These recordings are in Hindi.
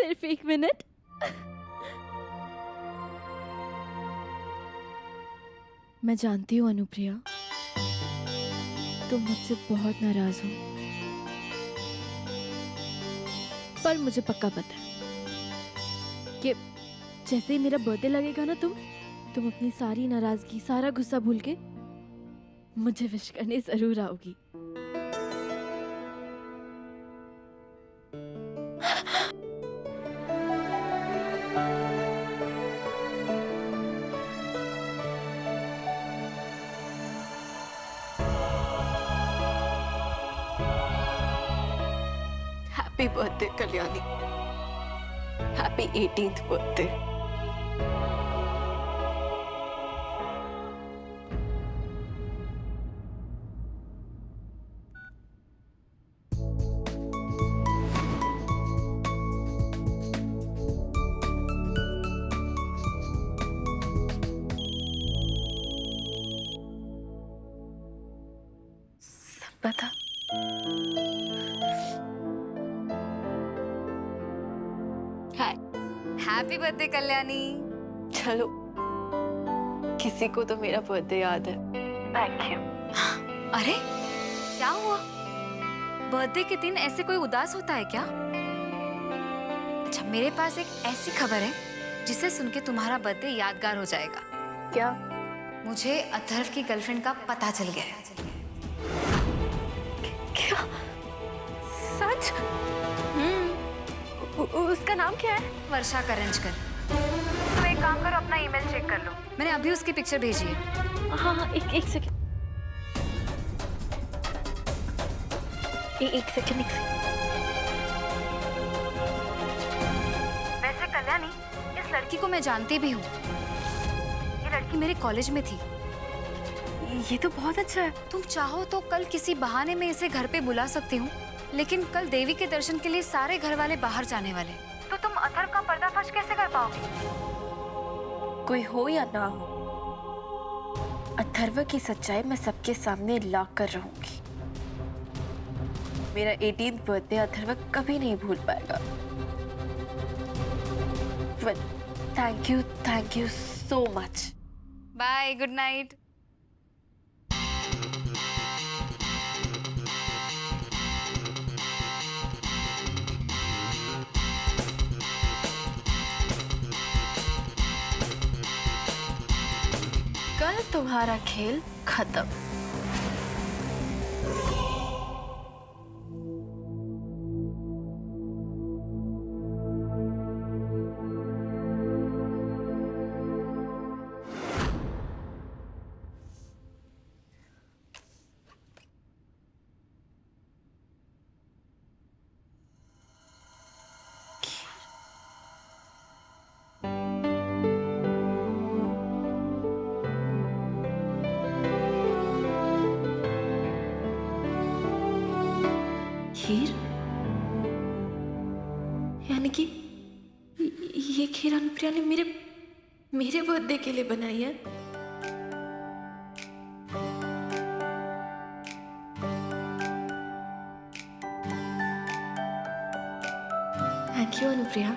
सिर्फ 1 मिनट। मैं जानती हूँ अनुप्रिया, तुम मुझसे बहुत नाराज हो, पर मुझे पक्का पता है कि जैसे ही मेरा बर्थडे लगेगा ना, तुम अपनी सारी नाराजगी, सारा गुस्सा भूल के मुझे विश करने जरूर आओगी। Happy birthday Kalyani, happy 18th birthday. सब बता। Happy birthday Kalyani. चलो, किसी को तो मेरा बर्थडे याद है। Thank you. अरे क्या हुआ? बर्थडे के दिन ऐसे कोई उदास होता है क्या? अच्छा, मेरे पास एक ऐसी खबर है जिसे सुन के तुम्हारा बर्थडे यादगार हो जाएगा। क्या? मुझे अथर्व की गर्लफ्रेंड का पता चल गया है। क्या? सच? उसका नाम क्या है? वर्षा करंजकर। तुम एक काम करो, अपना ईमेल चेक कर लो। मैंने अभी उसकी पिक्चर भेजी है। हाँ, एक सेकंड। एक सेकंड। वैसे कल्याणी, इस लड़की को मैं जानती भी हूँ। ये लड़की मेरे कॉलेज में थी। ये तो बहुत अच्छा है। तुम चाहो तो कल किसी बहाने में इसे घर पे बुला सकती हूँ, लेकिन कल देवी के दर्शन के लिए सारे घर वाले बाहर जाने वाले, तो तुम अथर्व का पर्दाफाश कैसे कर पाओगे? कोई हो या ना हो, अथर्व की सच्चाई मैं सबके सामने ला कर रहूंगी। मेरा 18th बर्थडे अथर्व कभी नहीं भूल पाएगा। Thank you so much. Bye, good night. कल तुम्हारा खेल खत्म। खीर? यानी कि ये खीर अनुप्रिया ने मेरे बर्थडे के लिए बनाई है। Thank you Anupriya.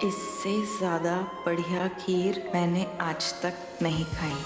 इससे ज्यादा बढ़िया खीर मैंने आज तक नहीं खाई।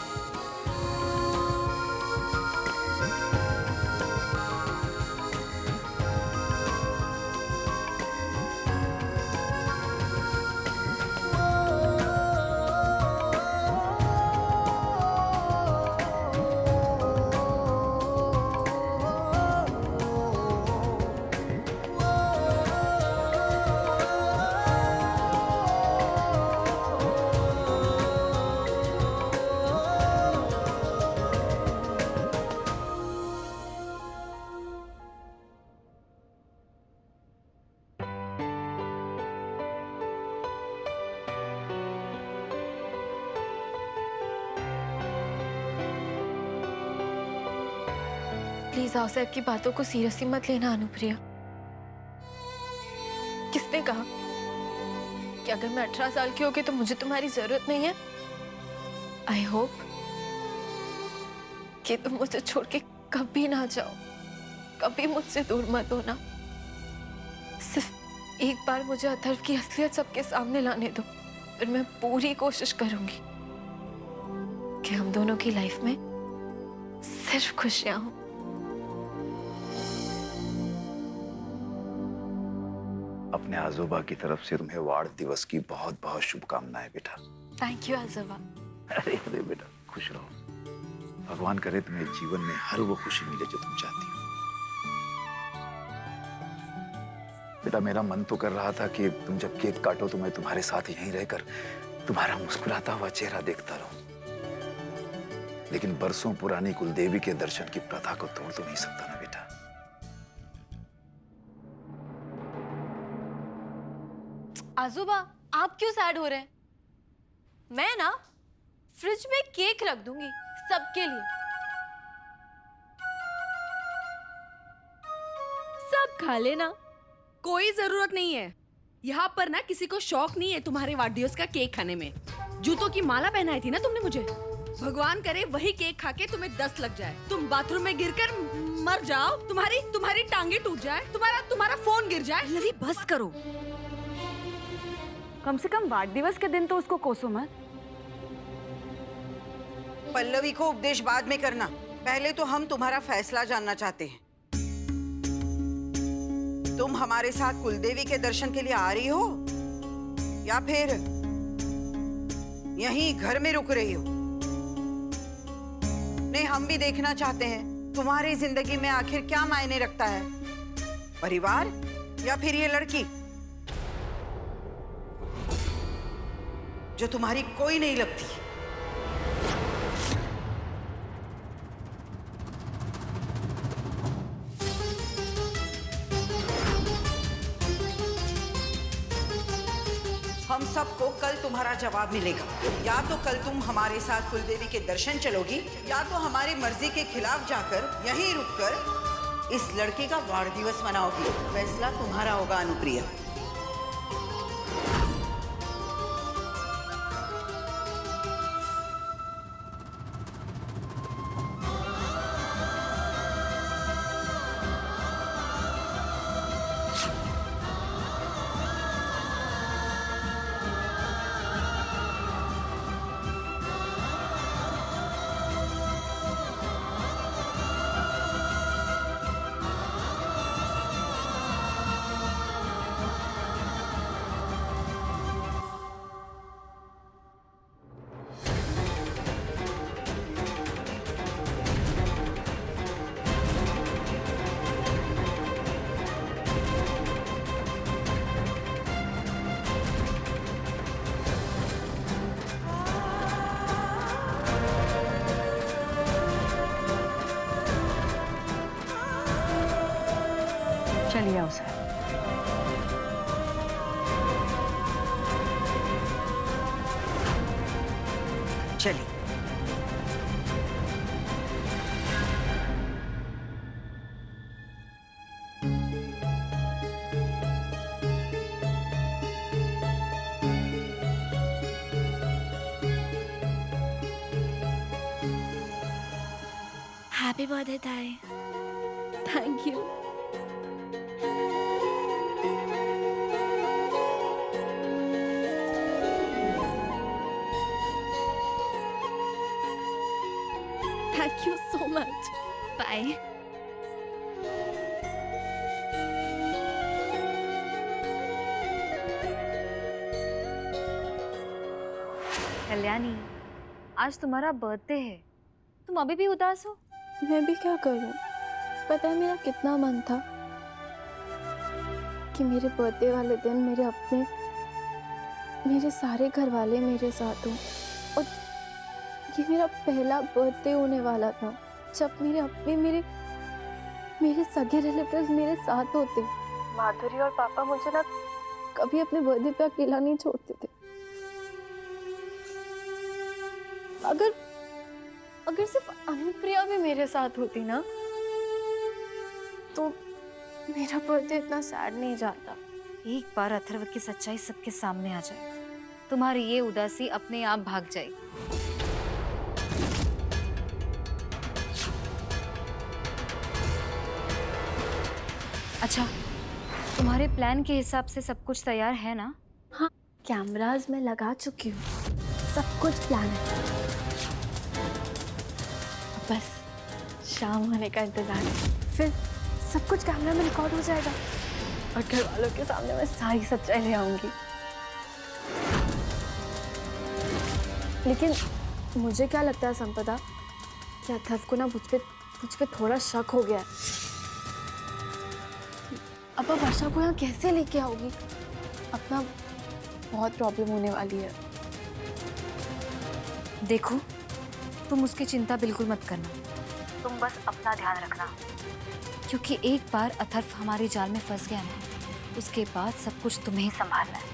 प्लीज आओ साहब की बातों को सीरियसली मत लेना अनुप्रिया। किसने कहा कि अगर मैं 18 साल की होगी तो मुझे तुम्हारी जरूरत नहीं है? आई होप कि तुम मुझे छोड़ के कभी ना जाओ, कभी मुझसे दूर मत होना। सिर्फ एक बार मुझे अथर्व की असलियत सबके सामने लाने दो, फिर मैं पूरी कोशिश करूंगी कि हम दोनों की लाइफ में सिर्फ खुशियां हों। अपने आजोबा की तरफ से तुम्हें वाड़ दिवस की बहुत बहुत शुभकामनाएं बेटा। थैंक यू आजोबा। अरे अरे बेटा खुश रहो। भगवान करे तुम्हें जीवन में हर वो खुशी मिले जो तुम चाहती हो। बेटा मेरा मन तो कर रहा था कि तुम जब केक काटो तो मैं तुम्हारे साथ यहीं रहकर तुम्हारा मुस्कुराता हुआ चेहरा देखता रहूं। लेकिन बरसों पुरानी कुलदेवी के दर्शन की प्रथा को तोड़ तो नहीं सकता ना बेटा। आजोबा आप क्यों सैड हो रहे हैं? मैं ना फ्रिज में केक रख दूंगी सबके लिए, सब खा लेना। कोई जरूरत नहीं है। यहाँ पर ना किसी को शौक नहीं है तुम्हारे वाढदिवस का केक खाने में। जूतों की माला पहनाई थी ना तुमने मुझे। भगवान करे वही केक खा के तुम्हें 10 लग जाए, तुम बाथरूम में गिरकर मर जाओ, तुम्हारी टांगे टूट जाए, तुम्हारा फोन गिर जाए। लवी बस करो, कम से कम वाड दिवस के दिन तो उसको कोसो मत। पल्लवी को उपदेश बाद में करना, पहले तो हम तुम्हारा फैसला जानना चाहते हैं। तुम हमारे साथ कुलदेवी के दर्शन के लिए आ रही हो या फिर यहीं घर में रुक रही हो? नहीं, हम भी देखना चाहते हैं तुम्हारी जिंदगी में आखिर क्या मायने रखता है, परिवार या फिर ये लड़की जो तुम्हारी कोई नहीं लगती। हम सबको कल तुम्हारा जवाब मिलेगा। या तो कल तुम हमारे साथ कुलदेवी के दर्शन चलोगी या तो हमारी मर्जी के खिलाफ जाकर यहीं रुककर इस लड़के का वाड़ दिवस मनाओगी। फैसला तुम्हारा होगा अनुप्रिया। चलिए आओ सर। चलिए। हैप्पी बर्थडे ताई। Thank you. बाय। कल्याणी, आज तुम्हारा बर्थडे है, तुम अभी भी उदास हो? मैं भी क्या करूं? पता है मेरा कितना मन था कि मेरे बर्थडे वाले दिन मेरे सारे घर वाले मेरे साथ हों। और ये मेरा पहला बर्थडे होने वाला था जब मेरे सगे रिलेटिव्स मेरे साथ होते। माधुरी और पापा मुझे ना कभी अपने बर्थडे पे अकेला नहीं छोड़ते थे। अगर सिर्फ अनुप्रिया भी मेरे साथ होती ना तो मेरा बर्थडे इतना सैड नहीं जाता। एक बार अथर्व की सच्चाई सबके सामने आ जाए, तुम्हारी ये उदासी अपने आप भाग जाएगी। अच्छा, तुम्हारे प्लान के हिसाब से सब कुछ तैयार है ना? हाँ, कैमराज मैं लगा चुकी हूँ, सब कुछ प्लान है। बस शाम होने का इंतजार है, फिर सब कुछ कैमरा में रिकॉर्ड हो जाएगा और घर वालों के सामने मैं सारी सच्चाई ले आऊंगी। लेकिन मुझे क्या लगता है संपदा, कि अथर्व को ना मुझ पे थोड़ा शक हो गया है। अब वर्षा को यहाँ कैसे लेके आओगी? अपना बहुत प्रॉब्लम होने वाली है। देखो, तुम उसकी चिंता बिल्कुल मत करना, तुम बस अपना ध्यान रखना, क्योंकि एक बार अथर्व हमारे जाल में फंस गया ना, उसके बाद सब कुछ तुम्हें ही संभालना है।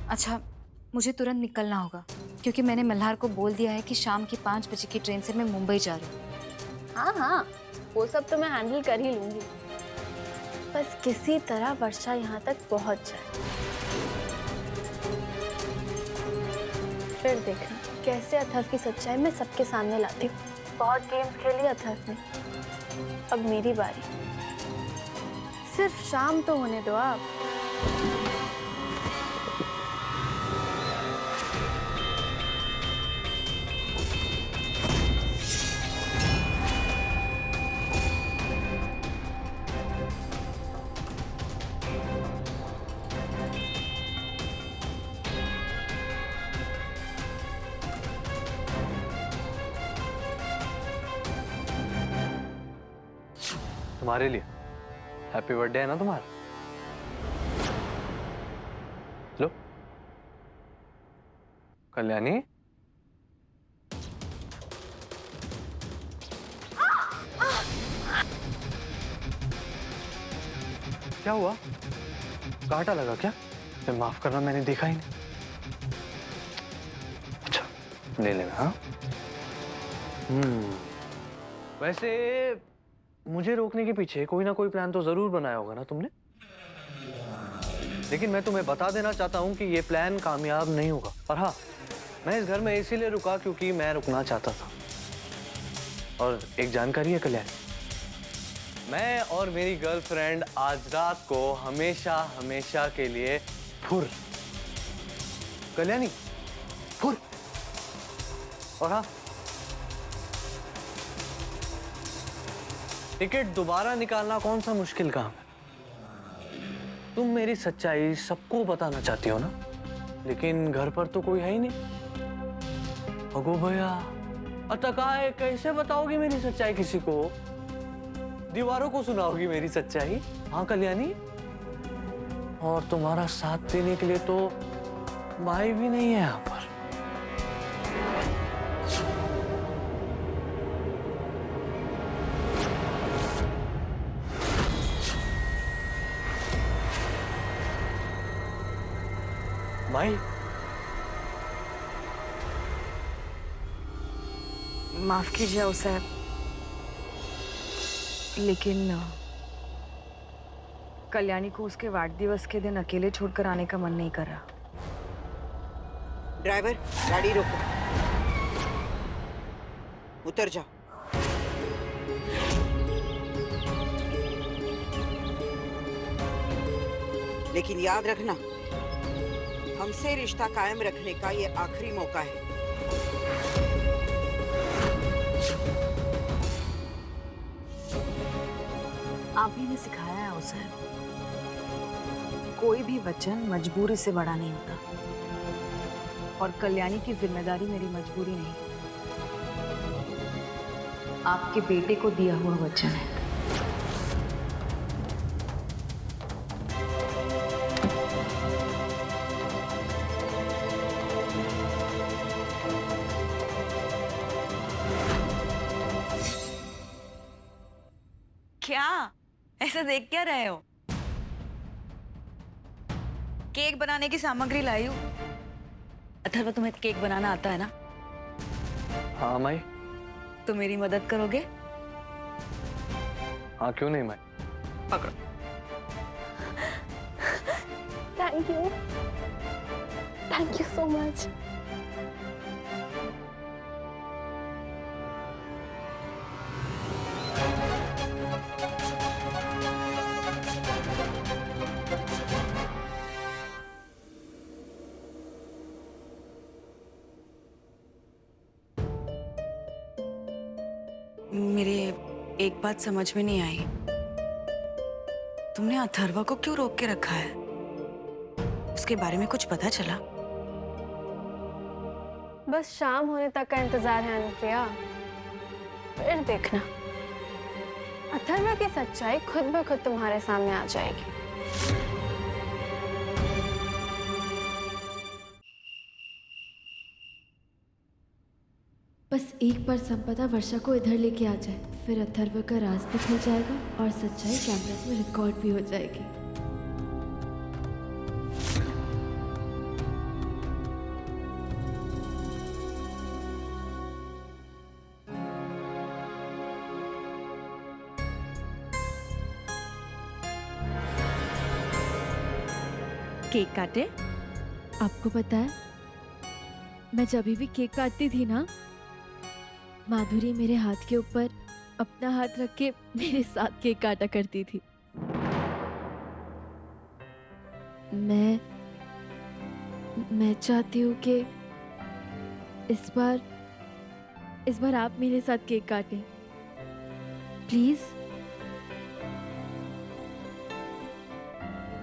अच्छा, मुझे तुरंत निकलना होगा क्योंकि मैंने मल्हार को बोल दिया है कि शाम की 5 बजे की ट्रेन से मैं मुंबई जा रही हूँ। हाँ, वो सब तो मैं हैंडल कर ही लूंगी। बस किसी तरह वर्षा यहाँ तक पहुँच जाए, फिर देखना कैसे अथर्व की सच्चाई मैं सबके सामने लाती हूँ। बहुत गेम्स खेली अथर्व ने, अब मेरी बारी। सिर्फ शाम तो होने दो आप। तुम्हारे लिए हैप्पी बर्थडे है ना तुम्हारा। लो कल्याणी, क्या हुआ? कांटा लगा क्या? फिर माफ करना, मैंने देखा ही नहीं। अच्छा, ले लेना। हाँ, वैसे मुझे रोकने के पीछे कोई ना कोई प्लान तो जरूर बनाया होगा ना तुमने। लेकिन मैं तुम्हें बता देना चाहता हूँ कि ये प्लान कामयाब नहीं होगा। और हाँ, मैं इस घर में इसीलिए रुका क्योंकि मैं रुकना चाहता था। और एक जानकारी है कल्याणी, मैं और मेरी गर्लफ्रेंड आज रात को हमेशा हमेशा के लिए फुर। कल्याणी, फुर। और हाँ, टिकट दोबारा निकालना कौन सा मुश्किल काम है। तुम मेरी सच्चाई सबको बताना चाहती हो ना, लेकिन घर पर तो कोई है ही नहीं। अगो भैया, अतकाए कैसे बताओगी मेरी सच्चाई किसी को? दीवारों को सुनाओगी मेरी सच्चाई? हाँ कल्याणी, और तुम्हारा साथ देने के लिए तो माई भी नहीं है यहाँ पर। माई, माफ कीजिए उसे, लेकिन कल्याणी को उसके वाड़ दिवस के दिन अकेले छोड़कर आने का मन नहीं कर रहा। ड्राइवर, गाड़ी रोको, उतर जाओ। लेकिन याद रखना, हमसे रिश्ता कायम रखने का ये आखिरी मौका है। आप ही ने सिखाया है उसे। कोई भी वचन मजबूरी से बड़ा नहीं होता, और कल्याणी की जिम्मेदारी मेरी मजबूरी नहीं, आपके बेटे को दिया हुआ वचन है। क्या ऐसा देख क्या रहे हो? केक बनाने की सामग्री लाई हूँ। अथर्व, तुम्हें केक बनाना आता है ना? हाँ माई। तो मेरी मदद करोगे? हाँ क्यों नहीं माई। पकड़ो। Thank you so much. मेरे एक बात समझ में नहीं आई, तुमने अथर्वा को क्यों रोक के रखा है? उसके बारे में कुछ पता चला? बस शाम होने तक का इंतजार है अनुप्रिया, फिर देखना अथर्वा की सच्चाई खुद ब खुद तुम्हारे सामने आ जाएगी। बस एक बार संपदा वर्षा को इधर लेके आ जाए, फिर अथर्व का राज भी खुल जाएगा और सच्चाई कैमरास में रिकॉर्ड भी हो जाएगी। केक काटे? आपको पता है, मैं जब भी केक काटती थी ना, माधुरी मेरे हाथ के ऊपर अपना हाथ रख के मेरे साथ केक काटा करती थी। मैं चाहती हूँ कि इस बार आप मेरे साथ केक काटें, प्लीज।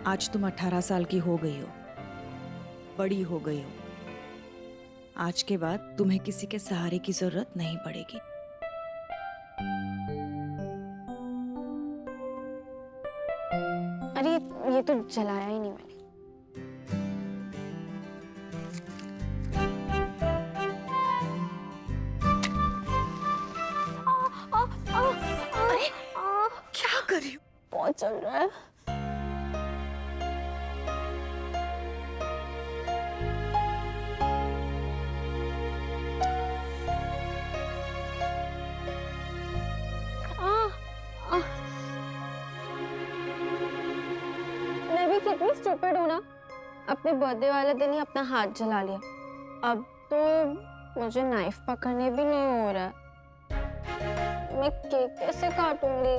आज तुम 18 साल की हो गई हो, बड़ी हो गई हो। आज के बाद तुम्हें किसी के सहारे की जरूरत नहीं पड़ेगी। अरे ये तो जलाया ही नहीं मैंने। अरे क्या कर रही हो? बहुत चल रहा है। मैं भी कितनी स्टूपिड हूँ ना, अपने बर्थडे वाले दिन ही अपना हाथ जला लिया। अब तो मुझे नाइफ पकड़ने भी नहीं हो रहा है। मैं केक कैसे काटूंगी?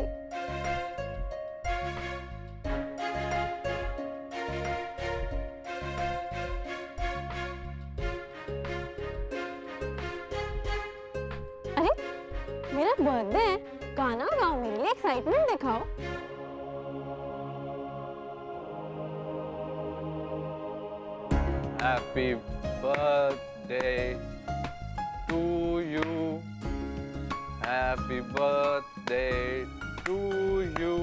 अरे मेरा बर्थडे है, गाना गाओ मेरे लिए, एक्साइटमेंट दिखाओ। Happy birthday to you. Happy birthday to you.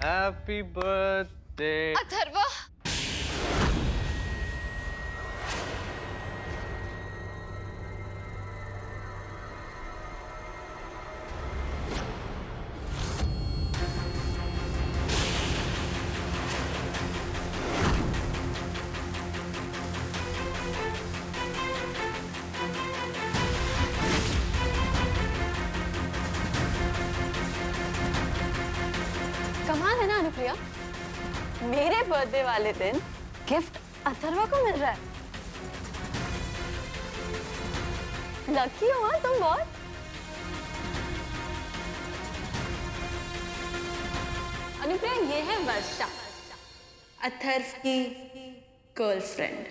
Happy birthday. Atharva, कमाल है ना अनुप्रिया, मेरे बर्थडे वाले दिन गिफ्ट अथर्वा को मिल रहा है। लकी हो तुम बहुत। अनुप्रिया, ये है वर्षा, अथर्व की गर्लफ्रेंड।